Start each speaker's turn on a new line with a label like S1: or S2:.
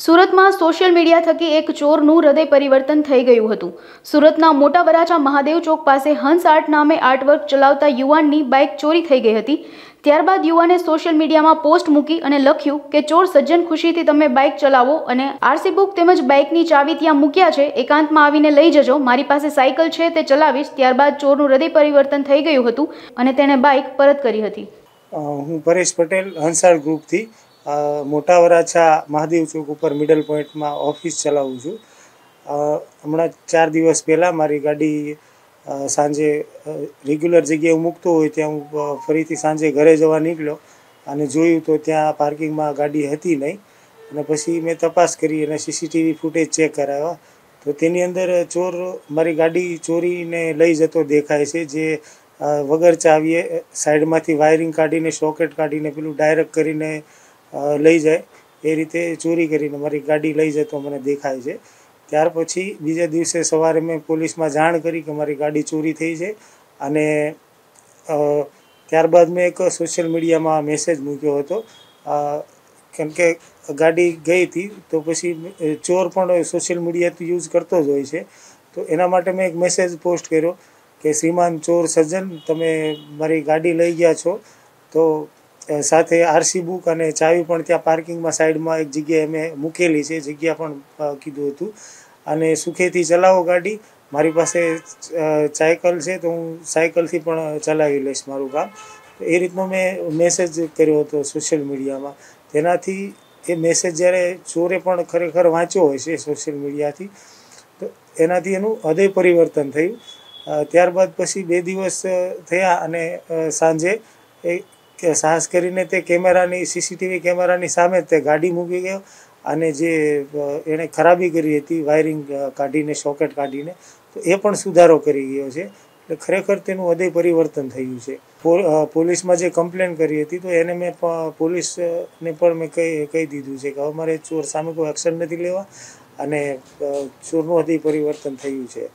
S1: સુરતમાં social media થકી એક ચોરનું હૃદય પરિવર્તન થઈ ગયું હતું। સુરતના મોટા વરાછા મહાદેવ ચોક પાસે હંસ આર્ટ નામે આર્ટવર્ક ચલાવતા યુવાનની બાઇક ચોરી થઈ ગઈ હતી। ત્યારબાદ યુવાને સોશિયલ મીડિયામાં પોસ્ટ મૂકી અને લખ્યું કે ચોર સજ્જન ખુશીથી તમે બાઇક ચલાવો અને આરસી બુક તેમજ બાઇકની ચાવી ત્યાં મૂક્યા છે, એકાંતમાં આવીને લઈ જજો, મારી પાસે સાયકલ છે તે ચલાવીશ। ત્યારબાદ ચોરનું હૃદય પરિવર્તન થઈ ગયું હતું અને તેણે બાઇક પરત કરી હતી।
S2: હું પરેશ પટેલ હંસ આર્ટ ગ્રુપથી મોટા વરાછા મહાદેવ ચોક ઉપર મિડલ પોઈન્ટમાં ઓફિસ ચલાવું છું। હમણાં 4 દિવસ પહેલાં મારી ગાડી સાંજે રેગ્યુલર જગ્યાએ મૂકતો હોય ત્યાં હું ફરીથી સાંજે ઘરે જવા નીકળ્યો અને જોયું તો ત્યાં પાર્કિંગમાં ગાડી હતી નહીં અને પછી મેં તપાસ કરી અને સીસીટીવી ફૂટેજ ચેક કરાવ્યા તો તેની અંદર ચોર મારી ગાડી ચોરીને લઈ જતો દેખાય છે, જે વગર ચાવીએ સાઈડમાંથી વાયરિંગ કાઢીને સોકેટ કાઢીને પેલું ડાયરેક્ટ કરીને લઈ જાય એ રીતે ચોરી કરીને મારી ગાડી લઈ જતો મને દેખાય છે। ત્યાર પછી બીજા દિવસે સવારે મેં પોલીસમાં જાણ કરી કે મારી ગાડી ચોરી થઈ છે અને ત્યારબાદ મેં એક સોશિયલ મીડિયામાં મેસેજ મૂક્યો હતો, કેમ કે ગાડી ગઈ હતી તો પછી ચોર પણ સોશિયલ મીડિયા યુઝ કરતો જ હોય છે, તો એના માટે મેં એક મેસેજ પોસ્ટ કર્યો કે શ્રીમાન ચોર સજ્જન, તમે મારી ગાડી લઈ ગયા છો તો સાથે આરસી બુક અને ચાવી પણ ત્યાં પાર્કિંગમાં સાઈડમાં એક જગ્યાએ મેં મૂકેલી છે, જગ્યા પણ કીધું હતું અને સુખેથી ચલાવો ગાડી, મારી પાસે સાયકલ છે તો હું સાયકલથી પણ ચલાવી લઈશ મારું કામ। તો એ રીતનો મેં મેસેજ કર્યો હતો સોશિયલ મીડિયામાં। તેનાથી એ મેસેજ જ્યારે ચોરે પણ ખરેખર વાંચ્યો હોય છે સોશિયલ મીડિયાથી, તો એનાથી એનું હૃદય પરિવર્તન થયું। ત્યારબાદ પછી 2 દિવસ થયા અને સાંજે એ સાહસ કરીને તે કેમેરાની સીસીટીવી કેમેરાની સામે તે ગાડી મૂકી ગયો અને જે એણે ખરાબી કરી હતી વાયરિંગ કાઢીને સોકેટ કાઢીને, તો એ પણ સુધારો કરી ગયો છે। એટલે ખરેખર તેનું હૃદય પરિવર્તન થયું છે। પોલીસમાં જે કમ્પ્લેન કરી હતી તો એને મેં પોલીસને પણ મેં કહી દીધું છે કે અમારે ચોર સામે કોઈ એક્શન નથી લેવા અને ચોરનું હૃદય પરિવર્તન થયું છે।